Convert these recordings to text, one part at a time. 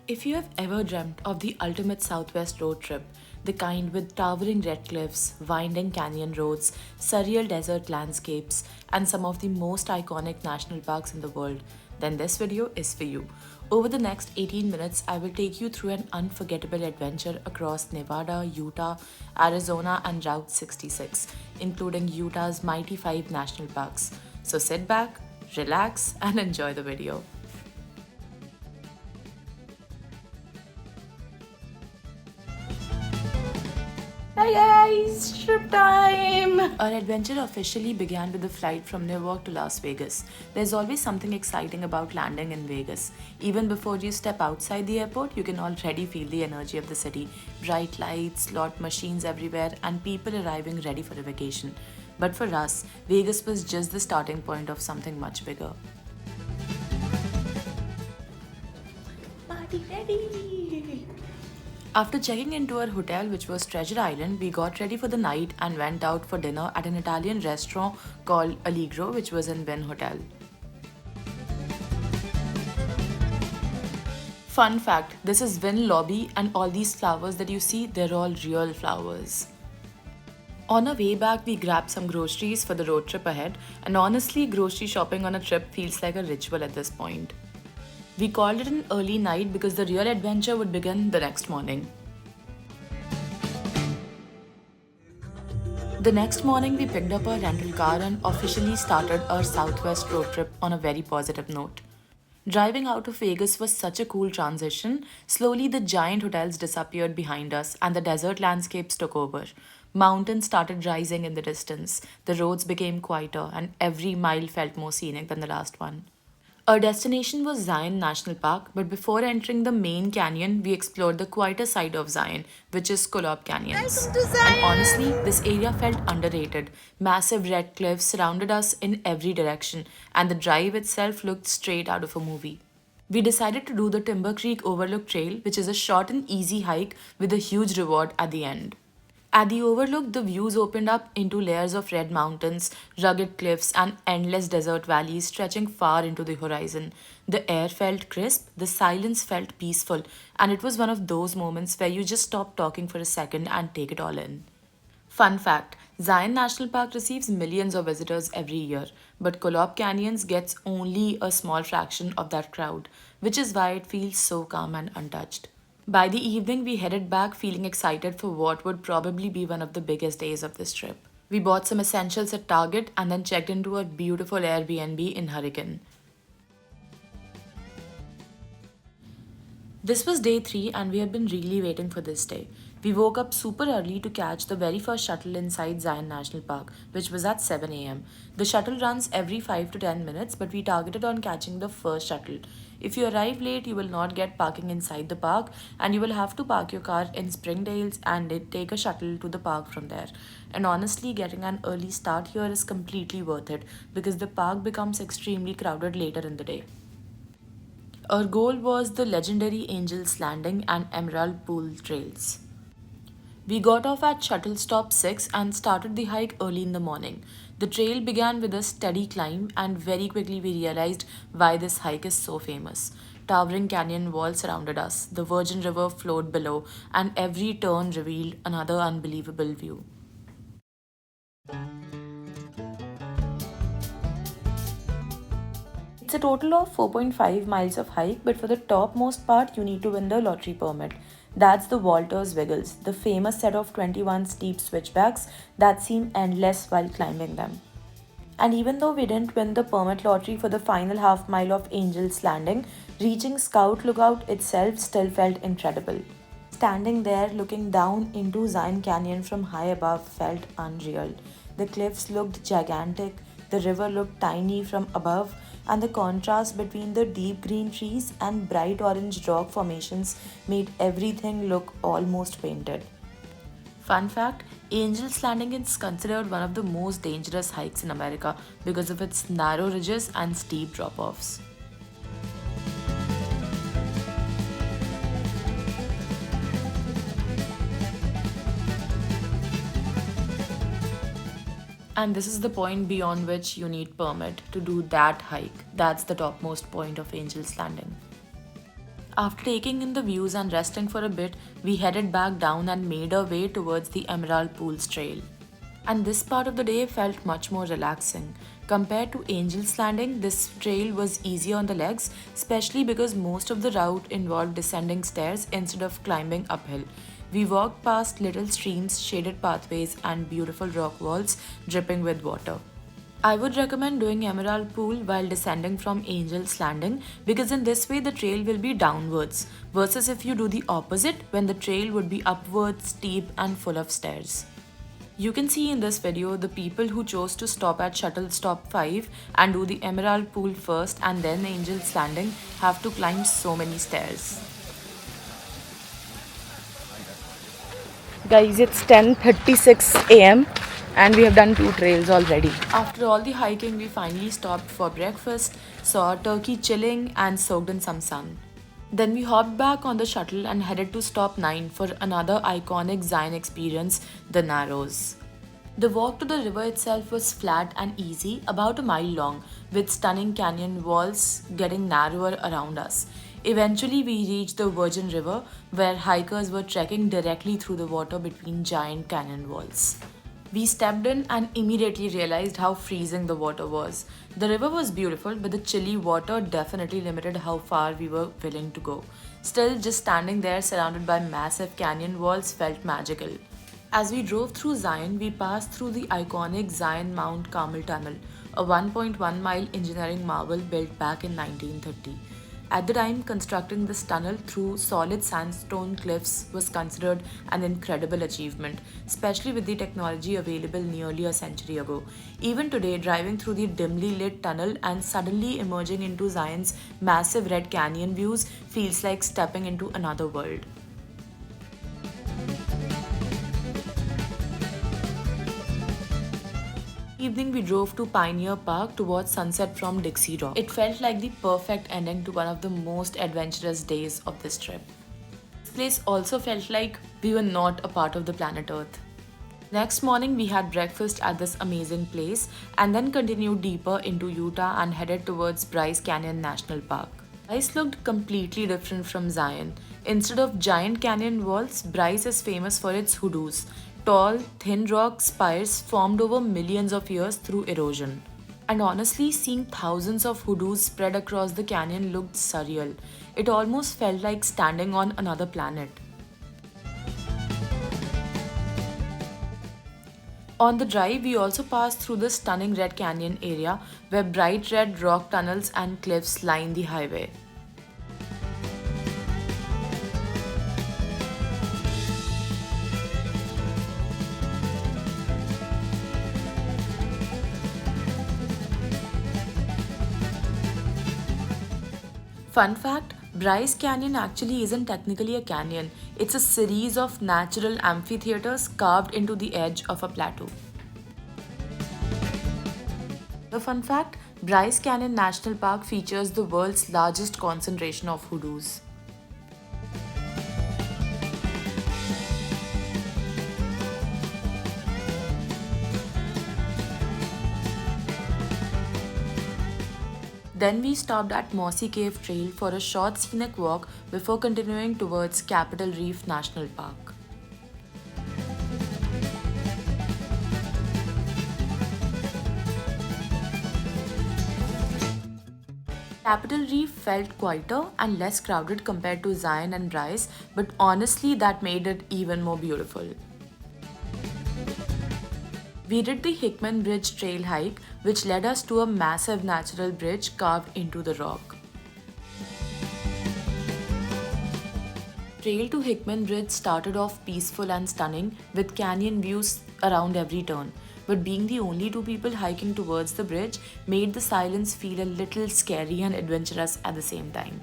If you have ever dreamt of the ultimate Southwest road trip, the kind with towering red cliffs, winding canyon roads, surreal desert landscapes, and some of the most iconic national parks in the world, then this video is for you. Over the next 18 minutes, I will take you through an unforgettable adventure across Nevada, Utah, Arizona, and Route 66, including Utah's mighty 5 national parks. So sit back, relax, and enjoy the video. Hi guys, trip time! Our adventure officially began with a flight from New York to Las Vegas. There's always something exciting about landing in Vegas. Even before you step outside the airport, you can already feel the energy of the city. Bright lights, slot machines everywhere, and people arriving ready for a vacation. But for us, Vegas was just the starting point of something much bigger. Party ready! After checking into our hotel, which was Treasure Island, we got ready for the night and went out for dinner at an Italian restaurant called Allegro, which was in Wynn Hotel. Fun fact, this is Wynn lobby and all these flowers that you see, they're all real flowers. On our way back, we grabbed some groceries for the road trip ahead, and honestly, grocery shopping on a trip feels like a ritual at this point. We called it an early night because the real adventure would begin the next morning. The next morning, we picked up our rental car and officially started our Southwest road trip on a very positive note. Driving out of Vegas was such a cool transition. Slowly, the giant hotels disappeared behind us and the desert landscapes took over. Mountains started rising in the distance. The roads became quieter and every mile felt more scenic than the last one. Our destination was Zion National Park, but before entering the main canyon, we explored the quieter side of Zion, which is Kolob Canyons. Welcome to Zion! And honestly, this area felt underrated. Massive red cliffs surrounded us in every direction, and the drive itself looked straight out of a movie. We decided to do the Timber Creek Overlook Trail, which is a short and easy hike with a huge reward at the end. At the overlook, the views opened up into layers of red mountains, rugged cliffs, and endless desert valleys stretching far into the horizon. The air felt crisp, the silence felt peaceful, and it was one of those moments where you just stop talking for a second and take it all in. Fun fact, Zion National Park receives millions of visitors every year, but Kolob Canyons gets only a small fraction of that crowd, which is why it feels so calm and untouched. By the evening, we headed back feeling excited for what would probably be one of the biggest days of this trip. We bought some essentials at Target and then checked into our beautiful Airbnb in Hurricane. This was day 3 and we have been really waiting for this day. We woke up super early to catch the very first shuttle inside Zion National Park, which was at 7 am. The shuttle runs every 5 to 10 minutes, but we targeted on catching the first shuttle. If you arrive late, you will not get parking inside the park and you will have to park your car in Springdale's and take a shuttle to the park from there. And honestly, getting an early start here is completely worth it because the park becomes extremely crowded later in the day. Our goal was the legendary Angel's Landing and Emerald Pool trails. We got off at shuttle stop 6 and started the hike early in the morning. The trail began with a steady climb, and very quickly we realized why this hike is so famous. Towering canyon walls surrounded us, the Virgin River flowed below, and every turn revealed another unbelievable view. It's a total of 4.5 miles of hike, but for the topmost part, you need to win the lottery permit. That's the Walters Wiggles, the famous set of 21 steep switchbacks that seem endless while climbing them. And even though we didn't win the permit lottery for the final half mile of Angel's Landing, reaching Scout Lookout itself still felt incredible. Standing there looking down into Zion Canyon from high above felt unreal. The cliffs looked gigantic, the river looked tiny from above, and the contrast between the deep green trees and bright orange rock formations made everything look almost painted. Fun fact, Angel's Landing is considered one of the most dangerous hikes in America because of its narrow ridges and steep drop offs. And this is the point beyond which you need permit to do that hike. That's the topmost point of Angel's Landing. After taking in the views and resting for a bit, we headed back down and made our way towards the Emerald Pools Trail. And this part of the day felt much more relaxing. Compared to Angel's Landing, this trail was easier on the legs, especially because most of the route involved descending stairs instead of climbing uphill. We walked past little streams, shaded pathways, and beautiful rock walls dripping with water. I would recommend doing Emerald Pool while descending from Angel's Landing because in this way the trail will be downwards versus if you do the opposite when the trail would be upwards, steep, and full of stairs. You can see in this video the people who chose to stop at Shuttle Stop 5 and do the Emerald Pool first and then Angel's Landing have to climb so many stairs. Guys, it's 10:36 a.m. and we have done 2 trails already. After all the hiking, we finally stopped for breakfast, saw a turkey chilling and soaked in some sun. Then we hopped back on the shuttle and headed to stop 9 for another iconic Zion experience, the Narrows. The walk to the river itself was flat and easy, about a mile long, with stunning canyon walls getting narrower around us. Eventually, we reached the Virgin River, where hikers were trekking directly through the water between giant canyon walls. We stepped in and immediately realized how freezing the water was. The river was beautiful, but the chilly water definitely limited how far we were willing to go. Still, just standing there surrounded by massive canyon walls felt magical. As we drove through Zion, we passed through the iconic Zion Mount Carmel Tunnel, a 1.1-mile engineering marvel built back in 1930. At the time, constructing this tunnel through solid sandstone cliffs was considered an incredible achievement, especially with the technology available nearly a century ago. Even today, driving through the dimly lit tunnel and suddenly emerging into Zion's massive red canyon views feels like stepping into another world. Evening, we drove to Pioneer Park to watch sunset from Dixie Rock. It felt like the perfect ending to one of the most adventurous days of this trip. This place also felt like we were not a part of the planet Earth. Next morning, we had breakfast at this amazing place and then continued deeper into Utah and headed towards Bryce Canyon National Park. Bryce looked completely different from Zion. Instead of giant canyon walls, Bryce is famous for its hoodoos, tall, thin rock spires formed over millions of years through erosion. And honestly, seeing thousands of hoodoos spread across the canyon looked surreal. It almost felt like standing on another planet. On the drive, we also passed through the stunning Red Canyon area where bright red rock tunnels and cliffs line the highway. Fun fact, Bryce Canyon actually isn't technically a canyon, it's a series of natural amphitheaters carved into the edge of a plateau. The fun fact, Bryce Canyon National Park features the world's largest concentration of hoodoos. Then we stopped at Mossy Cave Trail for a short scenic walk before continuing towards Capitol Reef National Park. Capitol Reef felt quieter and less crowded compared to Zion and Bryce, but honestly that made it even more beautiful. We did the Hickman Bridge trail hike, which led us to a massive natural bridge carved into the rock. Trail to Hickman Bridge started off peaceful and stunning, with canyon views around every turn. But being the only 2 people hiking towards the bridge made the silence feel a little scary and adventurous at the same time.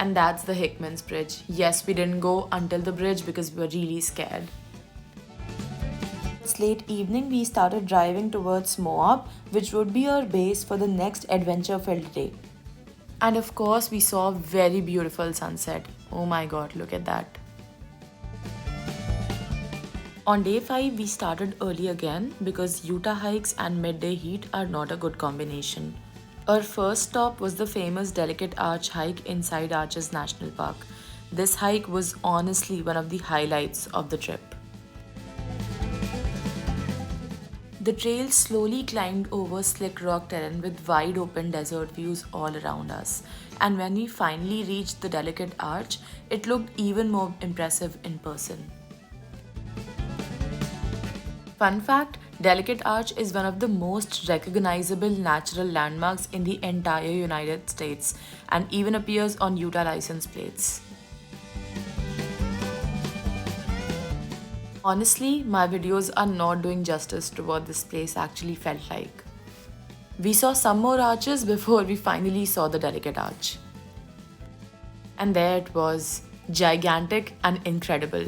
And that's the Hickman's Bridge. Yes, we didn't go until the bridge because we were really scared. It's late evening, we started driving towards Moab, which would be our base for the next adventure-filled day. And of course, we saw a very beautiful sunset. Oh my god, look at that. On day 5, we started early again because Utah hikes and midday heat are not a good combination. Our first stop was the famous Delicate Arch hike inside Arches National Park. This hike was honestly one of the highlights of the trip. The trail slowly climbed over slick rock terrain with wide open desert views all around us. And when we finally reached the Delicate Arch, it looked even more impressive in person. Fun fact, Delicate Arch is one of the most recognizable natural landmarks in the entire United States and even appears on Utah license plates. Honestly, my videos are not doing justice to what this place actually felt like. We saw some more arches before we finally saw the Delicate Arch. And there it was, gigantic and incredible.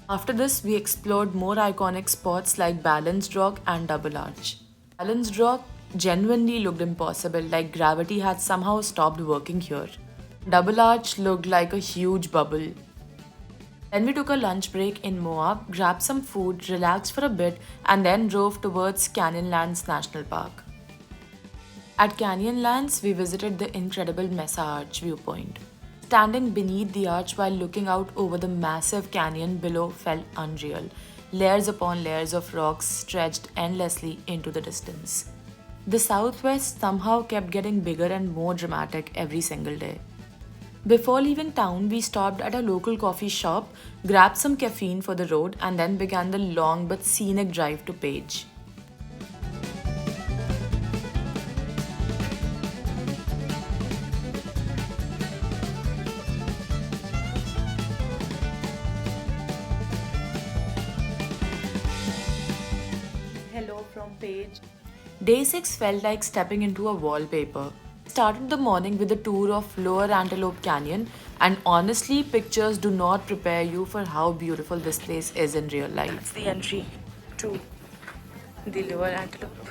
After this, we explored more iconic spots like Balanced Rock and Double Arch. Balanced Rock genuinely looked impossible, like gravity had somehow stopped working here. Double Arch looked like a huge bubble. Then we took a lunch break in Moab, grabbed some food, relaxed for a bit, and then drove towards Canyonlands National Park. At Canyonlands, we visited the incredible Mesa Arch viewpoint. Standing beneath the arch while looking out over the massive canyon below felt unreal. Layers upon layers of rocks stretched endlessly into the distance. The southwest somehow kept getting bigger and more dramatic every single day. Before leaving town, we stopped at a local coffee shop, grabbed some caffeine for the road, and then began the long but scenic drive to Page. Hello from Page. Day 6 felt like stepping into a wallpaper. Started the morning with a tour of Lower Antelope Canyon, and honestly, pictures do not prepare you for how beautiful this place is in real life. That's the entry to the Lower Antelope.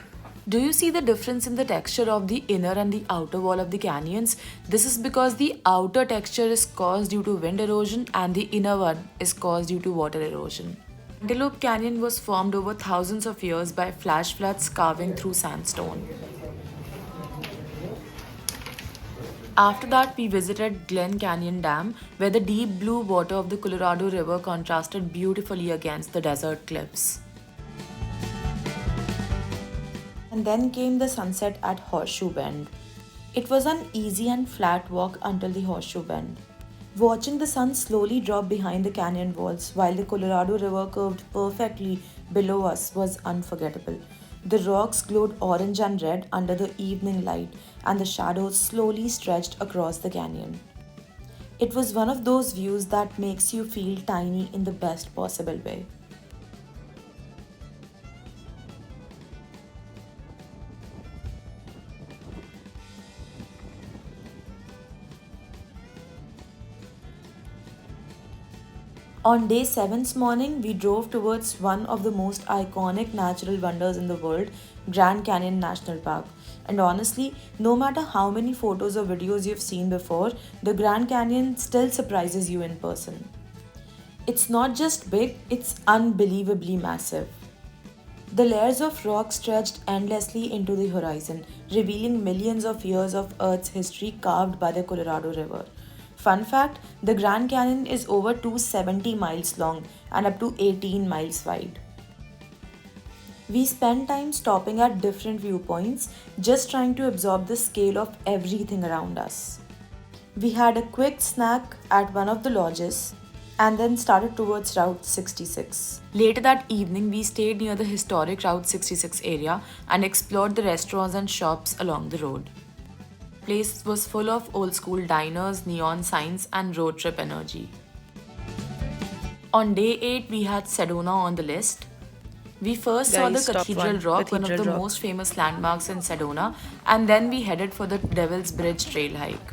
Do you see the difference in the texture of the inner and the outer wall of the canyons? This is because the outer texture is caused due to wind erosion and the inner one is caused due to water erosion. Antelope Canyon was formed over thousands of years by flash floods carving through sandstone. After that, we visited Glen Canyon Dam, where the deep blue water of the Colorado River contrasted beautifully against the desert cliffs. And then came the sunset at Horseshoe Bend. It was an easy and flat walk until the Horseshoe Bend. Watching the sun slowly drop behind the canyon walls while the Colorado River curved perfectly below us was unforgettable. The rocks glowed orange and red under the evening light, and the shadows slowly stretched across the canyon. It was one of those views that makes you feel tiny in the best possible way. On day 7's morning, we drove towards one of the most iconic natural wonders in the world, Grand Canyon National Park. And honestly, no matter how many photos or videos you've seen before, the Grand Canyon still surprises you in person. It's not just big, it's unbelievably massive. The layers of rock stretched endlessly into the horizon, revealing millions of years of Earth's history carved by the Colorado River. Fun fact, the Grand Canyon is over 270 miles long and up to 18 miles wide. We spent time stopping at different viewpoints, just trying to absorb the scale of everything around us. We had a quick snack at one of the lodges and then started towards Route 66. Later that evening, we stayed near the historic Route 66 area and explored the restaurants and shops along the road. The place was full of old school diners, neon signs, and road trip energy. On day 8, we had Sedona on the list. We first saw the Cathedral Rock, one of the most famous landmarks in Sedona, and then we headed for the Devil's Bridge trail hike.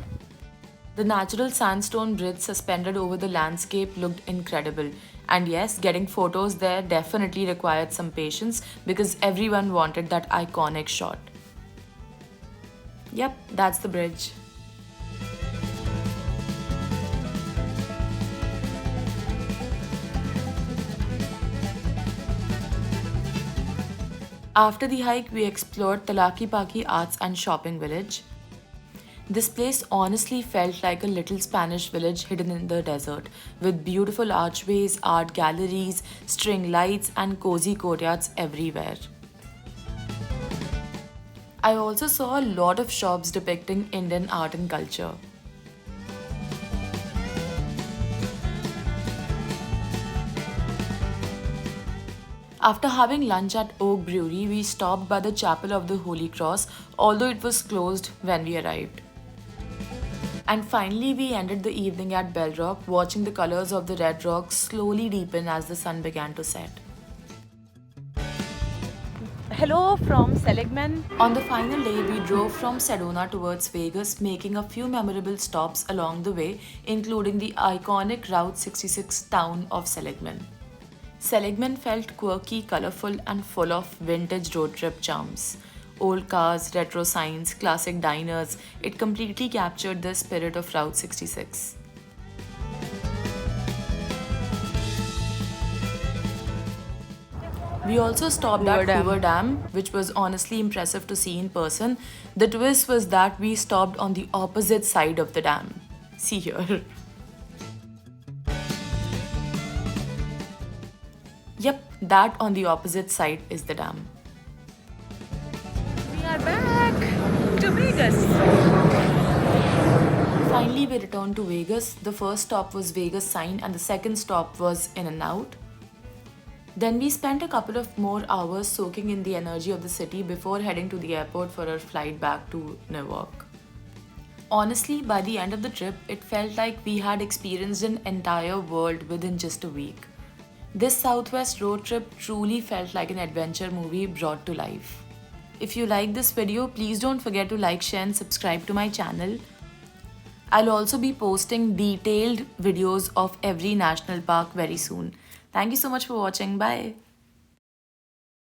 The natural sandstone bridge suspended over the landscape looked incredible. And yes, getting photos there definitely required some patience because everyone wanted that iconic shot. Yep, that's the bridge. After the hike, we explored Talaki Arts and Shopping Village. This place honestly felt like a little Spanish village hidden in the desert, with beautiful archways, art galleries, string lights, and cozy courtyards everywhere. I also saw a lot of shops depicting Indian art and culture. After having lunch at Oak Brewery, we stopped by the Chapel of the Holy Cross, although it was closed when we arrived. And finally, we ended the evening at Bell Rock, watching the colors of the red rocks slowly deepen as the sun began to set. Hello from Seligman. On the final day, we drove from Sedona towards Vegas, making a few memorable stops along the way, including the iconic Route 66 town of Seligman. Seligman felt quirky, colorful, and full of vintage road trip charms. Old cars, retro signs, classic diners, it completely captured the spirit of Route 66. We also stopped Hoover at Dam. Hoover Dam, which was honestly impressive to see in person. The twist was that we stopped on the opposite side of the dam. See here. Yep, that on the opposite side is the dam. We are back to Vegas. Finally, we returned to Vegas. The first stop was Vegas Sign, and the second stop was In and Out. Then we spent a couple of more hours soaking in the energy of the city before heading to the airport for our flight back to Newark. Honestly, by the end of the trip, it felt like we had experienced an entire world within just a week. This Southwest road trip truly felt like an adventure movie brought to life. If you like this video, please don't forget to like, share, and subscribe to my channel. I'll also be posting detailed videos of every national park very soon. Thank you so much for watching. Bye.